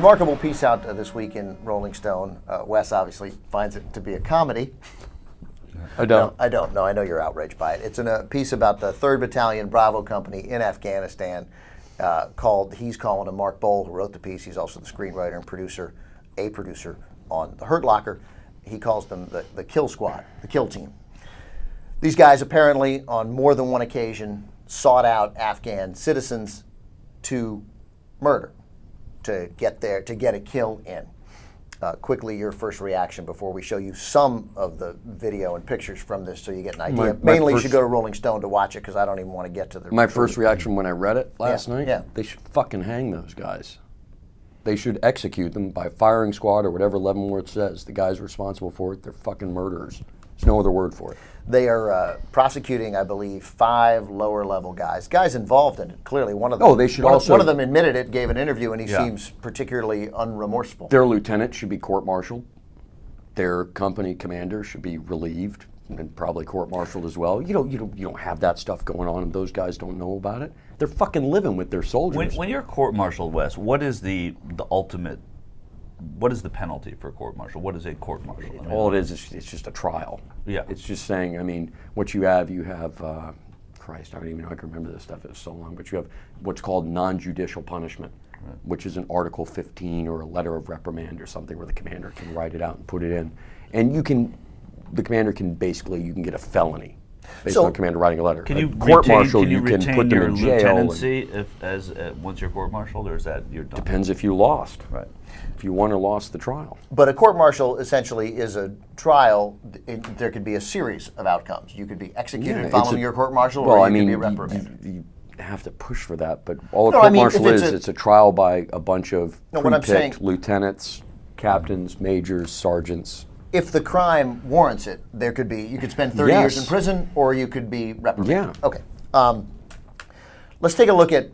remarkable piece out this week in Rolling Stone. Wes obviously finds it to be a comedy. I don't. No, I don't. No, I know you're outraged by it. It's a piece about the 3rd Battalion Bravo Company in Afghanistan he's calling him Mark Bohl, who wrote the piece. He's also the screenwriter and producer on The Hurt Locker. He calls them the Kill Squad, the Kill Team. These guys apparently, on more than one occasion, sought out Afghan citizens to murder, to get a kill in. Quickly, your first reaction before we show you some of the video and pictures from this so you get an idea. Mainly, you should go to Rolling Stone to watch it because I don't even want to get to the... My first reaction when I read it last night, yeah. They should fucking hang those guys. They should execute them by firing squad or whatever Leavenworth says. The guys responsible for it, they're fucking murderers. There's no other word for it. They are prosecuting, I believe, 5 lower-level guys involved in it. Clearly, one of them. Oh, they should also. One of them admitted it, gave an interview, and he seems particularly unremorseful. Their lieutenant should be court-martialed. Their company commander should be relieved and probably court-martialed as well. You don't have that stuff going on, and those guys don't know about it. They're fucking living with their soldiers. When you're court-martialed, Wes, what is the ultimate? What is the penalty for a court-martial? What is a court-martial? I mean, all it is it's just a trial. Yeah. It's just saying, I mean, what you have, Christ, I don't even know I can remember this stuff, it was so long, but you have what's called non-judicial punishment, which is an Article 15 or a letter of reprimand or something where the commander can write it out and put it in. And the commander can basically, you can get a felony based on the commander writing a letter. Can you court-martial, you can retain put them your in jail. lieutenancy once you're court-martialed, or is that you're done? Depends if you lost. Right. If you won or lost the trial. But a court-martial essentially is a trial. There could be a series of outcomes. You could be executed following your court-martial, or you could be reprimanded. You have to push for that, but all a court-martial it's a trial by a bunch of pre-picked lieutenants, captains, majors, sergeants. If the crime warrants it, you could spend 30 years in prison, or you could be reprimanded. Yeah. Okay. Let's take a look at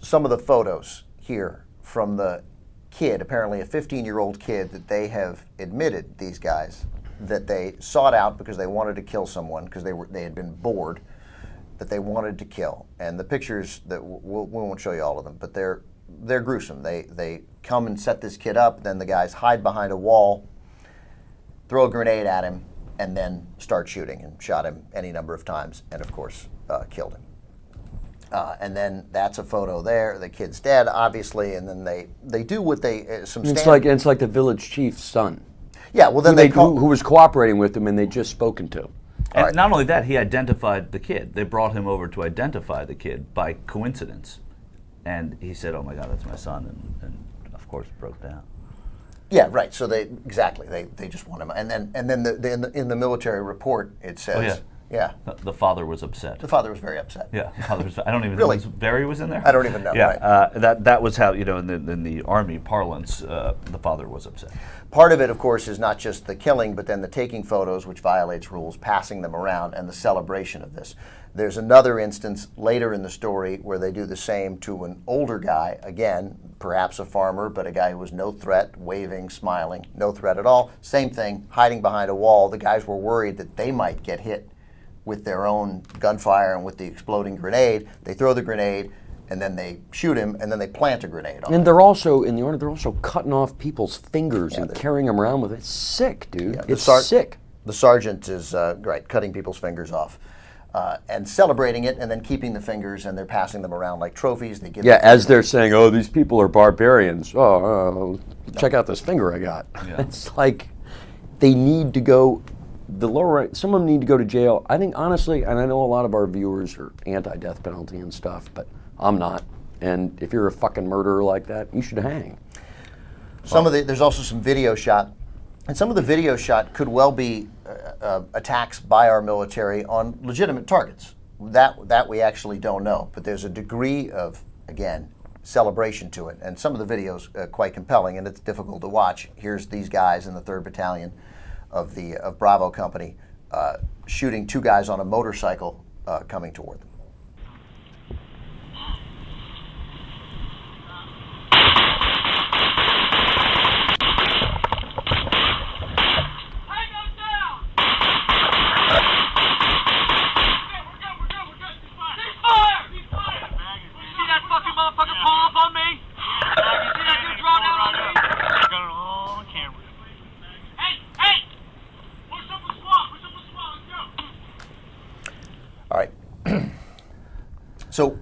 some of the photos here from the kid, apparently a 15-year-old kid that they have admitted, these guys, that they sought out because they wanted to kill someone because they had been bored, that they wanted to kill. And the pictures that we won't show you all of them, but they're gruesome. They come and set this kid up, then the guys hide behind a wall, throw a grenade at him, and then start shooting, and shot him any number of times, and of course killed him. And then that's a photo there. The kid's dead, obviously, and then they do what they it's like the village chief's son. Yeah, well then who was cooperating with them, and they'd just spoken to. And not only that, he identified the kid. They brought him over to identify the kid by coincidence, and he said, "Oh my God, that's my son," and of course broke down. Yeah, right. So they just want him, and then in the military report it says. Oh, yeah. Yeah. The father was upset. The father was very upset. Yeah, the father was. I don't even really? know. Barry was in there? I don't even know. Yeah, right. that was how, in the Army parlance, the father was upset. Part of it, of course, is not just the killing, but then the taking photos, which violates rules, passing them around, and the celebration of this. There's another instance later in the story where they do the same to an older guy, again, perhaps a farmer, but a guy who was no threat, waving, smiling, no threat at all. Same thing, hiding behind a wall. The guys were worried that they might get hit with their own gunfire and with the exploding grenade. They throw the grenade, and then they shoot him, and then they plant a grenade on him. And they're also, in the order, they're also cutting off people's fingers and carrying them around with it. It's sick, dude. It's sick. The sergeant is, cutting people's fingers off. And celebrating it, and then keeping the fingers, and they're passing them around like trophies. They give as they're saying, "Oh, these people are barbarians. Check out this finger I got." Yeah. It's like they need to go. The lower right, some of them need to go to jail. I think honestly, and I know a lot of our viewers are anti-death penalty and stuff, but I'm not. And if you're a fucking murderer like that, you should hang. There's also some video shot, and some of the video shot could well be attacks by our military on legitimate targets. That we actually don't know, but there's a degree of, again, celebration to it, and some of the videos quite compelling, and it's difficult to watch. Here's these guys in the 3rd Battalion of Bravo Company shooting 2 guys on a motorcycle coming toward them. So,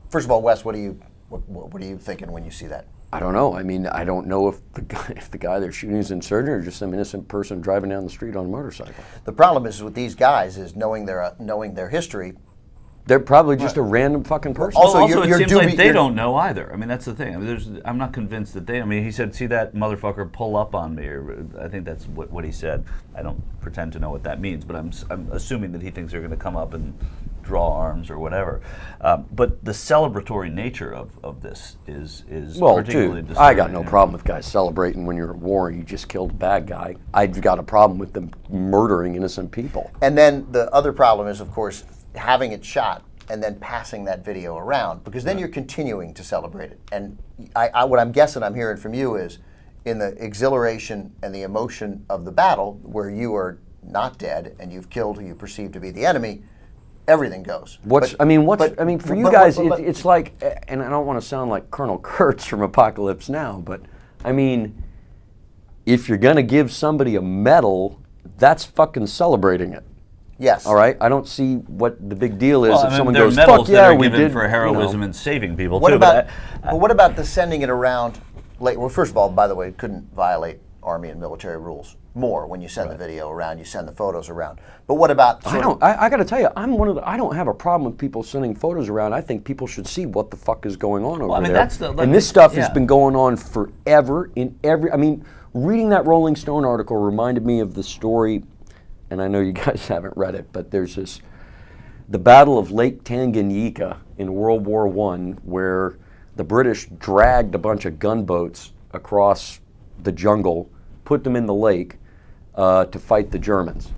first of all, Wes, what are you thinking when you see that? I don't know. I mean, I don't know if the guy they're shooting is an insurgent or just some innocent person driving down the street on a motorcycle. The problem is with these guys is knowing their history. They're probably just a random fucking person. Also, Also, you're it seems like they you're- don't know either. I mean, that's the thing. I mean, I'm not convinced that they. I mean, he said, "See that motherfucker pull up on me," or I think that's what he said. I don't pretend to know what that means, but I'm assuming that he thinks they're going to come up and draw arms or whatever. But the celebratory nature of this is Well, particularly dude, I got disturbing, no you know. problem with guys celebrating when you're at war and you just killed a bad guy. I've got a problem with them murdering innocent people. And then the other problem is, of course, having it shot and then passing that video around, because then you're continuing to celebrate it. And what I'm guessing I'm hearing from you is, in the exhilaration and the emotion of the battle, where you are not dead and you've killed who you perceive to be the enemy, everything goes. For you guys, it's like, and I don't want to sound like Colonel Kurtz from Apocalypse Now, but I mean, if you're going to give somebody a medal, that's fucking celebrating it. Yes. All right? I don't see what the big deal is Well, I if mean, someone there are goes, medals fuck that yeah, are we given did. for heroism and saving people What too. about but what about the sending it around? Well, first of all, by the way, it couldn't violate Army and military rules more when you send the video around, you send the photos around. But what about? I got to tell you, I don't have a problem with people sending photos around. I think people should see what the fuck is going on over I mean, there. that's the- and this stuff has yeah. been going on forever in every. I mean, reading that Rolling Stone article reminded me of the story, and I know you guys haven't read it, but there's the Battle of Lake Tanganyika in World War I, where the British dragged a bunch of gunboats across the jungle, put them in the lake to fight the Germans.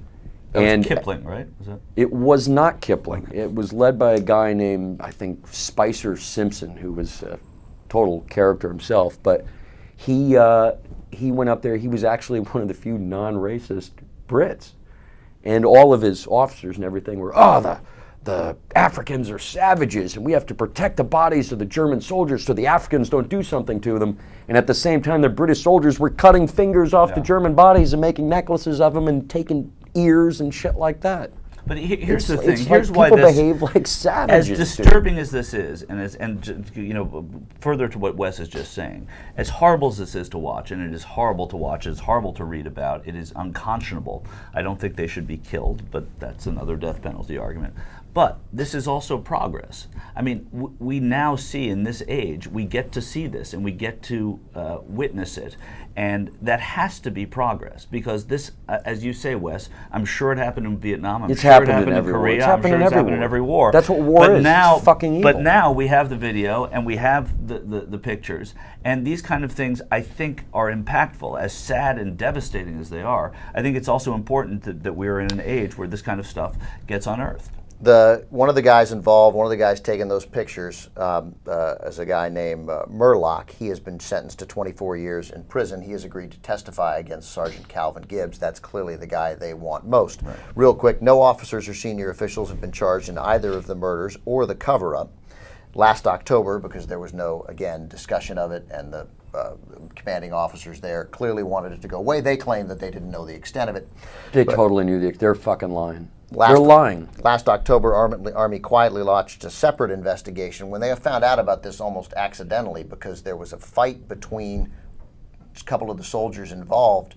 That was Kipling, right? Was that? It was not Kipling. It was led by a guy named, I think, Spicer Simpson, who was a total character himself. But he went up there. He was actually one of the few non-racist Brits. And all of his officers and everything were, the Africans are savages, and we have to protect the bodies of the German soldiers so the Africans don't do something to them. And at the same time, the British soldiers were cutting fingers off the German bodies and making necklaces of them and taking ears and shit like that. But here's the It's thing. like Here's why people this behave like savages. as disturbing as this is, and you know, further to what Wes is just saying, as horrible as this is to watch, and it is horrible to watch, it's horrible to read about, it is unconscionable. I don't think they should be killed, but that's another death penalty argument. But this is also progress. I mean, we now see in this age, we get to see this and we get to witness it. And that has to be progress, because this, as you say, Wes, I'm sure it happened in Vietnam, I'm sure it happened in every war. Korea, It's I'm happened sure in it's every happened in war. every war. That's what war is. It's fucking evil. But now we have the video and we have the pictures, and these kind of things I think are impactful, as sad and devastating as they are. I think it's also important that we're in an age where this kind of stuff gets unearthed. One of the guys involved, one of the guys taking those pictures, is a guy named Murlock. He has been sentenced to 24 years in prison. He has agreed to testify against Sergeant Calvin Gibbs. That's clearly the guy they want most. Right. Real quick, no officers or senior officials have been charged in either of the murders or the cover-up. Last October, because there was no, again, discussion of it, and the commanding officers there clearly wanted it to go away. They claimed that they didn't know the extent of it. They totally knew. They're fucking lying. They're lying. Last October, Army quietly launched a separate investigation when they found out about this almost accidentally, because there was a fight between a couple of the soldiers involved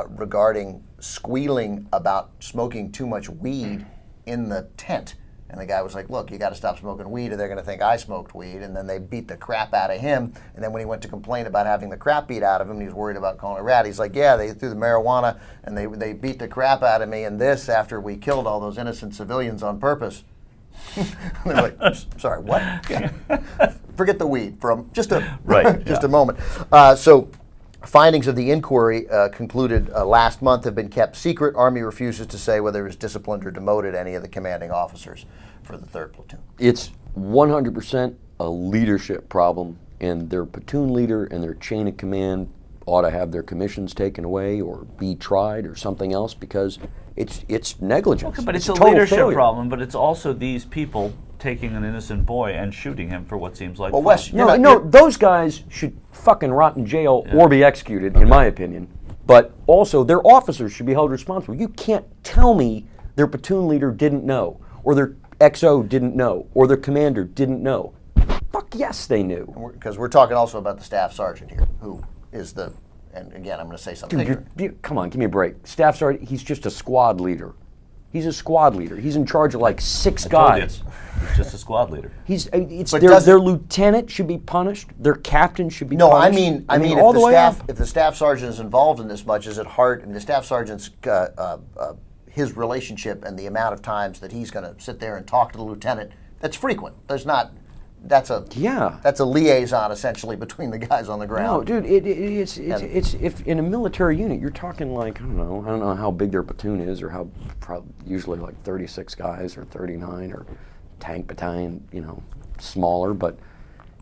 regarding squealing about smoking too much weed in the tent. And the guy was like, look, you got to stop smoking weed or they're going to think I smoked weed. And then they beat the crap out of him. And then when he went to complain about having the crap beat out of him, he was worried about calling a rat. He's like, yeah, they threw the marijuana and they beat the crap out of me. And this after we killed all those innocent civilians on purpose. They're like, sorry, what? Forget the weed for just a a moment. So findings of the inquiry concluded last month have been kept secret. Army refuses to say whether it was disciplined or demoted any of the commanding officers for the 3rd Platoon. It's 100% a leadership problem, and their platoon leader and their chain of command ought to have their commissions taken away or be tried or something else, because it's negligence. Okay, but it's a total leadership failure. problem, but it's also these people taking an innocent boy and shooting him for what seems like Well, fun. Wes, Those guys should fucking rot in jail or be executed, in my opinion. But also, their officers should be held responsible. You can't tell me their platoon leader didn't know, or their XO didn't know or their commander didn't know? Fuck yes, they knew. Because we're talking also about the staff sergeant here, who is the, and again, I'm going to say something. Dude, come on, give me a break. Staff sergeant, he's just a squad leader. He's a squad leader. He's in charge of like 6 guys. He's just a squad leader. Their lieutenant should be punished. Their captain should be punished. No, I mean, all the way up. if the staff sergeant is involved in this much, is it hard? I mean, the staff sergeant's his relationship and the amount of times that he's going to sit there and talk to the lieutenant, that's frequent. There's not. That's a liaison essentially between the guys on the ground. No, dude, it's if in a military unit you're talking like I don't know how big their platoon is or how usually like 36 guys or 39 or tank battalion, smaller, but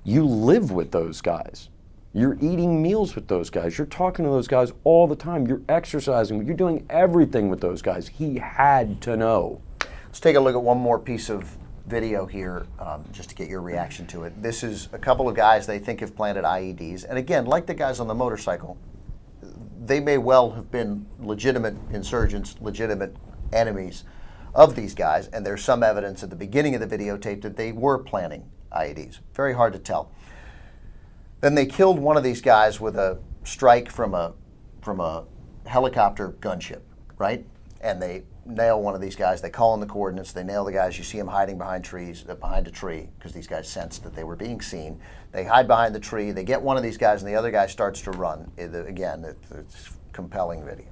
you live with those guys. You're eating meals with those guys. You're talking to those guys all the time. You're exercising. You're doing everything with those guys. He had to know. Let's take a look at one more piece of video here just to get your reaction to it. This is a couple of guys they think have planted IEDs. And again, like the guys on the motorcycle, they may well have been legitimate insurgents, legitimate enemies of these guys. And there's some evidence at the beginning of the videotape that they were planting IEDs. Very hard to tell. Then they killed one of these guys with a strike from a helicopter gunship, right? And they nail one of these guys. They call in the coordinates. They nail the guys. You see them hiding behind a tree, because these guys sensed that they were being seen. They hide behind the tree. They get one of these guys, and the other guy starts to run. Again, it's compelling video.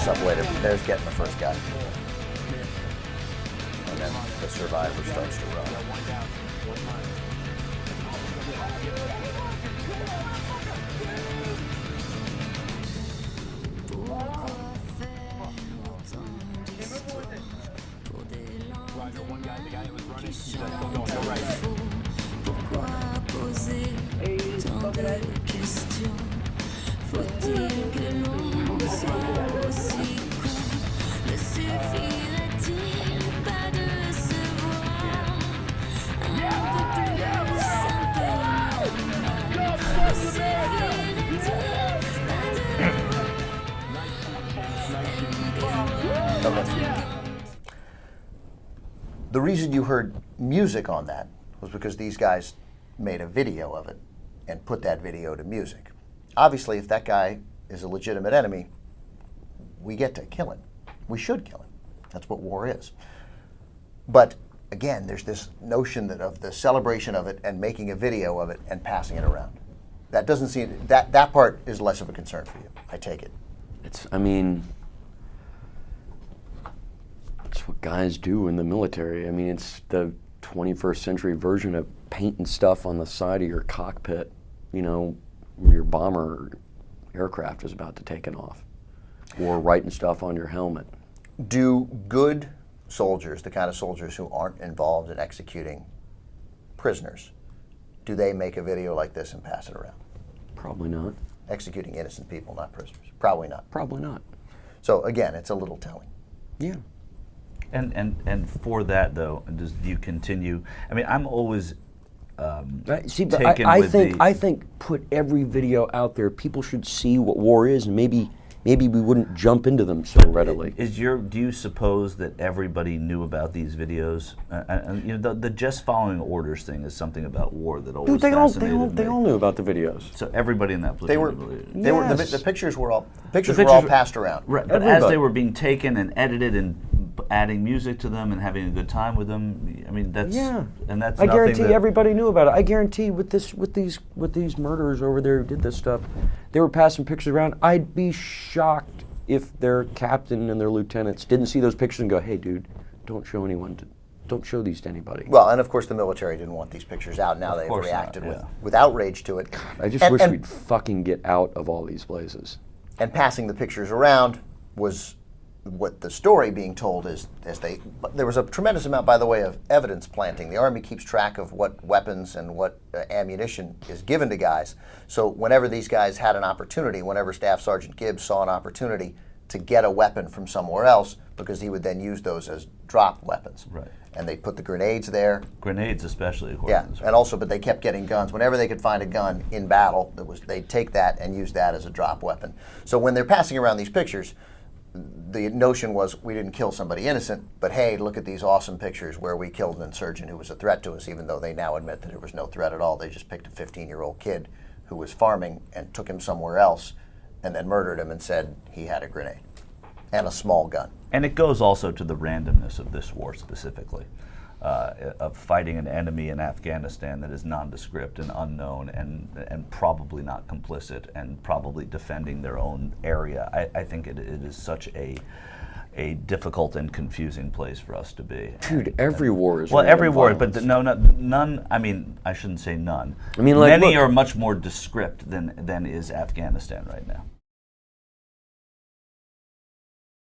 Up later. There's getting the first guy. And then the survivor starts to run. The reason you heard music on that was because these guys made a video of it and put that video to music. Obviously, if that guy is a legitimate enemy, we get to kill him. We should kill him. That's what war is. But again, there's this notion that of the celebration of it and making a video of it and passing it around. That doesn't seem, that part is less of a concern for you, I take it. It's what guys do in the military. I mean, it's the 21st century version of painting stuff on the side of your cockpit, your bomber aircraft is about to take it off, or writing stuff on your helmet. Do good soldiers, the kind of soldiers who aren't involved in executing prisoners, do they make a video like this and pass it around? Probably not. Executing innocent people, not prisoners. Probably not. Probably not. So again, it's a little telling. Yeah. And for that though, do you continue? I mean, I'm always I think put every video out there. People should see what war is, and maybe we wouldn't jump into them so readily. Do you suppose that everybody knew about these videos? The just following orders thing is something about war that always fascinated me. They all knew about the videos. So everybody in that platoon. The pictures were all passed around. Right, but as they were being taken and edited and adding music to them and having a good time with them, I mean that's and that's. I guarantee everybody knew about it. I guarantee with these murderers over there who did this stuff, they were passing pictures around. I'd be shocked if their captain and their lieutenants didn't see those pictures and go, "Hey, dude, don't show these to anybody." Well, and of course the military didn't want these pictures out. Now they've reacted with outrage to it. I just wish we'd fucking get out of all these places. And passing the pictures around was what the story being told is, but there was a tremendous amount, by the way, of evidence planting. The Army keeps track of what weapons and what ammunition is given to guys. So whenever these guys had an opportunity, whenever Staff Sergeant Gibbs saw an opportunity, to get a weapon from somewhere else, because he would then use those as drop weapons. Right. And they put the grenades there. Grenades, especially. Yeah, and also, but they kept getting guns. Whenever they could find a gun in battle, they'd take that and use that as a drop weapon. So when they're passing around these pictures, the notion was we didn't kill somebody innocent, but hey, look at these awesome pictures where we killed an insurgent who was a threat to us, even though they now admit that there was no threat at all. They just picked a 15-year-old kid who was farming and took him somewhere else and then murdered him and said he had a grenade and a small gun. And it goes also to the randomness of this war specifically, of fighting an enemy in Afghanistan that is nondescript and unknown and probably not complicit and probably defending their own area. I think it is such a difficult and confusing place for us to be. Dude, every war is well, every war, violence. but none. I mean, I shouldn't say none. I mean, like, many look, are much more descript than is Afghanistan right now.